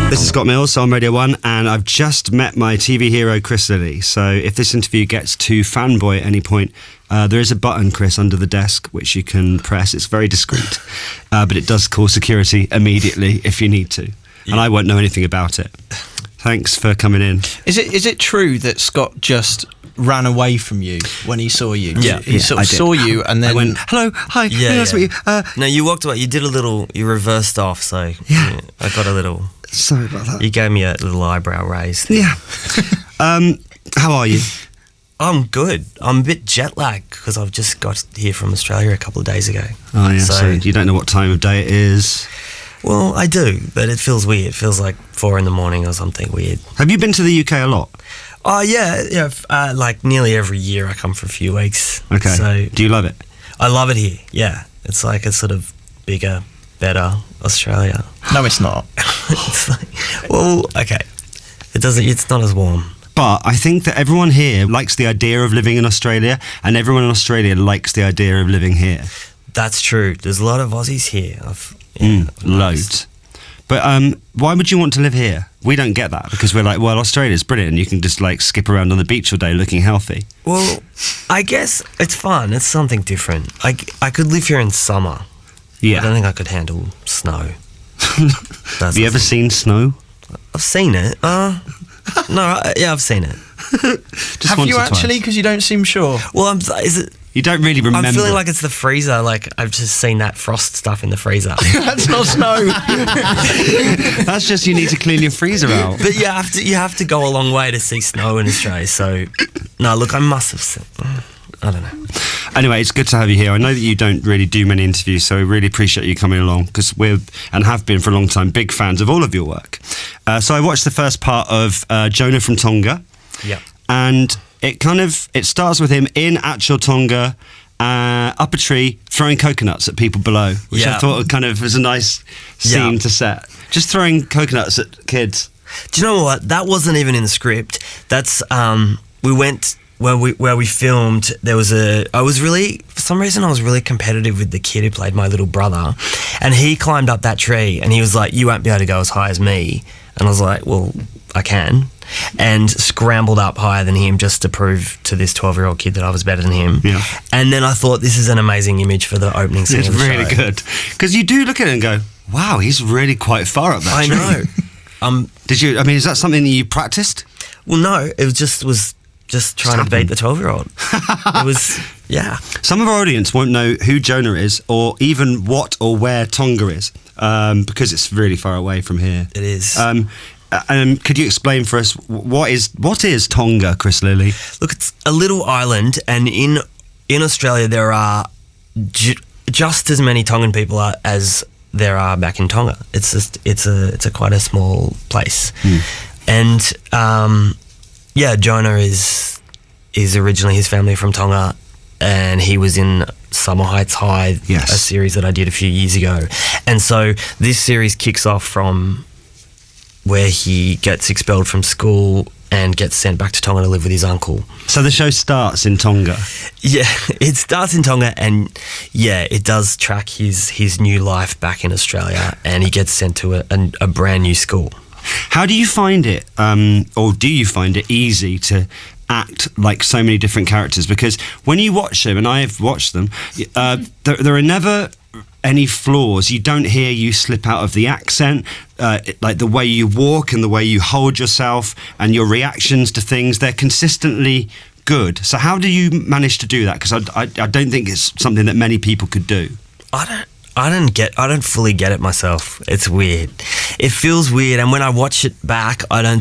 This is Scott Mills on Radio 1, and I've just met my TV hero, Chris Lilley. So if this interview gets to fanboy at any point, there is a button, Chris, under the desk, which you can press. It's very discreet, but it does call security immediately if you need to. Yeah. And I won't know anything about it. Thanks for coming in. Is it true that Scott just ran away from you when he saw you? Yeah, he sort of saw you and then I went, hello, hi, nice to meet you. No, you walked away. You did you reversed off, so yeah, I got a little. Sorry about that. You gave me a little eyebrow raise. Yeah. How are you? I'm good. I'm a bit jet lagged because I've just got here from Australia a couple of days ago. Oh yeah, so you don't know what time of day it is? Well, I do, but it feels weird. It feels like 4 a.m. or something weird. Have you been to the UK a lot? Oh yeah. Like nearly every year I come for a few weeks. Okay. So do you love it? I love it here. Yeah, it's like a sort of bigger, better Australia. No, it's not. It's like, well, okay. It's not as warm. But I think that everyone here likes the idea of living in Australia, and everyone in Australia likes the idea of living here. That's true. There's a lot of Aussies here. Loads. But why would you want to live here? We don't get that because we're like, well, Australia's brilliant and you can just like skip around on the beach all day looking healthy. Well, I guess it's fun. It's something different. I could live here in summer. Yeah. I don't think I could handle snow. Have you ever seen snow? I've seen it. I've seen it. Just have you or actually? twice. Because you don't seem sure. Well, is it? You don't really remember. I'm feeling like it's the freezer. Like I've just seen that frost stuff in the freezer. That's not snow. That's just you need to clean your freezer out. But you have to go a long way to see snow in Australia. So no, look, I must have seen. I don't know. Anyway, it's good to have you here. I know that you don't really do many interviews, so we really appreciate you coming along because we're, and have been for a long time, big fans of all of your work. So I watched the first part of Jonah from Tonga. Yeah. And it starts with him in actual Tonga, up a tree, throwing coconuts at people below, which I thought kind of was a nice scene to set. Just throwing coconuts at kids. Do you know what? That wasn't even in the script. That's we went where we filmed. For some reason I was really competitive with the kid who played my little brother, and he climbed up that tree and he was like, "You won't be able to go as high as me." And I was like, "Well, I can," and scrambled up higher than him just to prove to this 12-year-old kid that I was better than him. Yeah. And then I thought, this is an amazing image for the opening scene of the show. It's really good. Because you do look at it and go, wow, he's really quite far up that tree. I know. Is that something that you practiced? Well, no, it was just trying to beat the 12-year-old. It was, yeah. Some of our audience won't know who Jonah is or even what or where Tonga is because it's really far away from here. It is. Could you explain for us what is Tonga, Chris Lilley? Look, it's a little island, and in Australia there are just as many Tongan people as there are back in Tonga. It's a quite a small place, and Jonah is originally his family from Tonga, and he was in Summer Heights High, a series that I did a few years ago, and so this series kicks off from where he gets expelled from school and gets sent back to Tonga to live with his uncle. So the show starts in Tonga? Yeah, it starts in Tonga, and it does track his new life back in Australia, and he gets sent to a brand new school. How do you find it, or do you find it easy to act like so many different characters? Because when you watch them, and I have watched them, there are never any flaws. You don't hear you slip out of the accent, like the way you walk and the way you hold yourself and your reactions to things, they're consistently good. So how do you manage to do that? Because I don't think it's something that many people could do. I don't fully get it myself. It's weird. It feels weird, and when I watch it back, I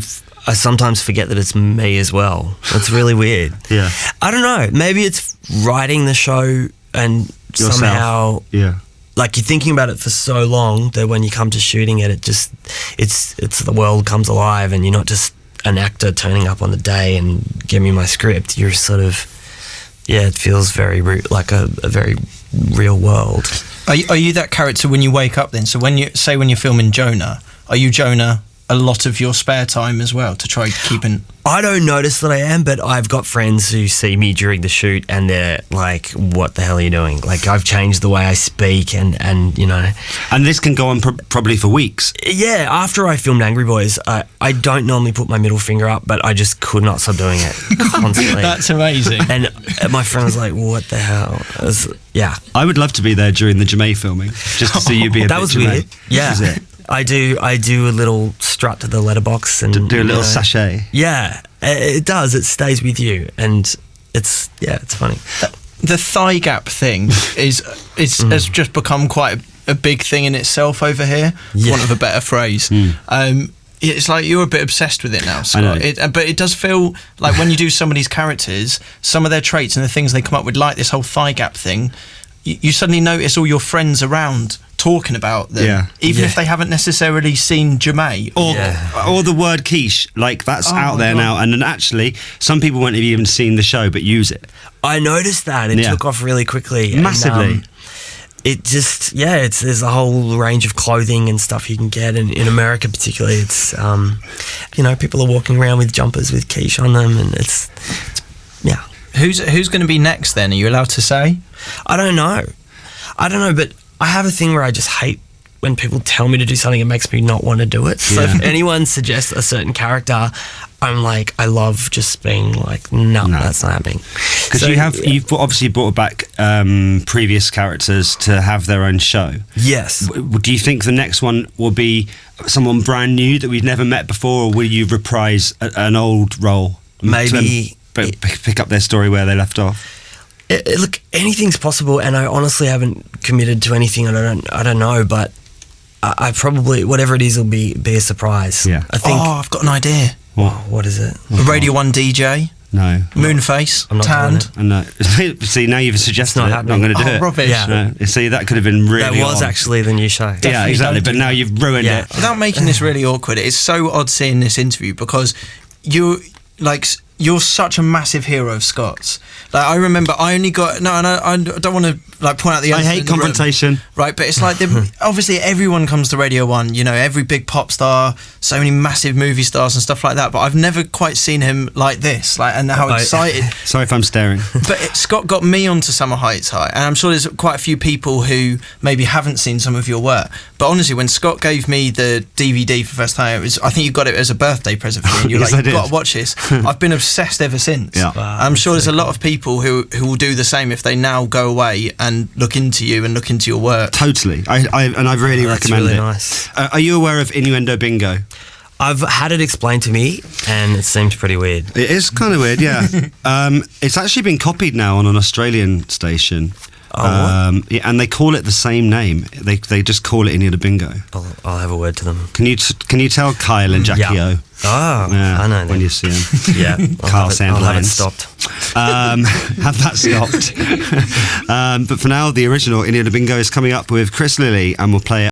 sometimes forget that it's me as well. It's really weird. Yeah. I don't know. Maybe it's writing the show and yourself. Somehow like you're thinking about it for so long that when you come to shooting it, it's the world comes alive, and you're not just an actor turning up on the day and give me my script. You're sort of, it feels very like a very real world. Are you that character when you wake up then? So when you're filming Jonah, are you Jonah a lot of your spare time as well to try keeping? I don't notice that I am, but I've got friends who see me during the shoot and they're like, what the hell are you doing? Like, I've changed the way I speak and you know. And this can go on probably for weeks. Yeah, after I filmed Angry Boys, I don't normally put my middle finger up, but I just could not stop doing it constantly. That's amazing. And my friend was like, what the hell? Yeah. I would love to be there during the Jemay filming, just to see you be a That bit was Jemay. weird. Yeah. This is it. I do a little strut to the letterbox and Do a little you know, sachet. Yeah, it does. It stays with you, and it's funny. The thigh gap thing has just become quite a big thing in itself over here, for want of a better phrase. It's like you're a bit obsessed with it now, Scott. I know. But it does feel like when you do some of these characters, some of their traits and the things they come up with, like this whole thigh gap thing, you suddenly notice all your friends around talking about them, even if they haven't necessarily seen Jemay or the word quiche, like that's out there now, and then actually some people won't have even seen the show but use it. I noticed that it took off really quickly, massively. And, it just there's a whole range of clothing and stuff you can get, and in America particularly, it's you know, people are walking around with jumpers with quiche on them, and it's Who's going to be next then? Are you allowed to say? I don't know, but I have a thing where I just hate when people tell me to do something. It makes me not want to do it. So if anyone suggests a certain character, I'm like, I love just being like, no. That's not happening. Because you've obviously brought back previous characters to have their own show. Yes. Do you think the next one will be someone brand new that we've never met before, or will you reprise an old role? Maybe pick up their story where they left off. Look, anything's possible, and I honestly haven't committed to anything. I don't know, but I probably, whatever it is, will be a surprise. Yeah. I think. Oh, I've got an idea. What is it? A Radio 1 DJ. No. Moonface. I'm not tanned. doing No. See, now you've suggested not it. happening. I'm going to do it. Rubbish. Yeah. No. See, that could have been really That was odd. actually the new show. Yeah, Definitely exactly. don't But do now that. you've ruined Yeah. it. Without making this really awkward, it's so odd seeing this interview because you're such a massive hero of Scott's. Like, I remember I only got and I don't want to like point out the I elephant hate in the room, confrontation. right? But it's like obviously everyone comes to Radio 1, you know, every big pop star, so many massive movie stars and stuff like that, but I've never quite seen him like this, like, and how excited. Sorry if I'm staring. But Scott got me onto Summer Heights High, and I'm sure there's quite a few people who maybe haven't seen some of your work. But honestly, when Scott gave me the DVD for the first time, I think you got it as a birthday present for me, and you're Yes, like, I did. you've got to watch this. I've been obsessed ever since. Yeah. Wow, I'm sure that's there's so a lot of people who will do the same if they now go away and look into you and look into your work. Totally. I really That's recommend really it. nice. Are you aware of Innuendo Bingo? I've had it explained to me, and it seems pretty weird. It is kind of weird, yeah. It's actually been copied now on an Australian station. Yeah, and they call it the same name. They just call it Innuendo Bingo. I'll have a word to them. Can you tell Kyle and Jackie Yeah. O? Oh, Yeah, I know when them. you see them. Yeah, Carl I'll have it Sandlines. stopped. Have that stopped. But for now, the original Innuendo Bingo is coming up with Chris Lilley, and we'll play it